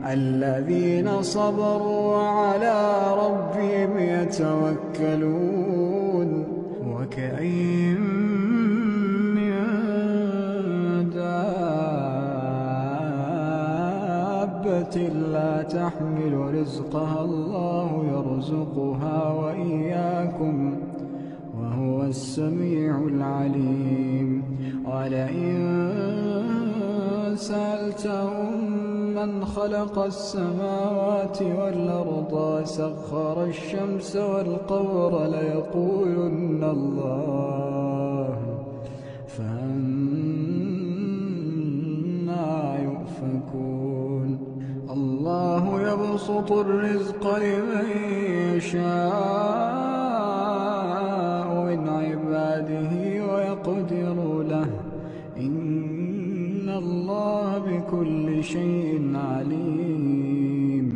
الذين صبروا وعلى ربهم يتوكلون وكأين من دابة لا تحمل رزقها الله يرزقها وإياكم وهو السميع العليم ولئن سألتهم من خلق السماوات والأرض وسخر الشمس والقمر ليقولن الله فأنى يؤفكون الله يبسط الرزق لمن يشاء من عباده ويقدر له إن الله بكل شيء عليم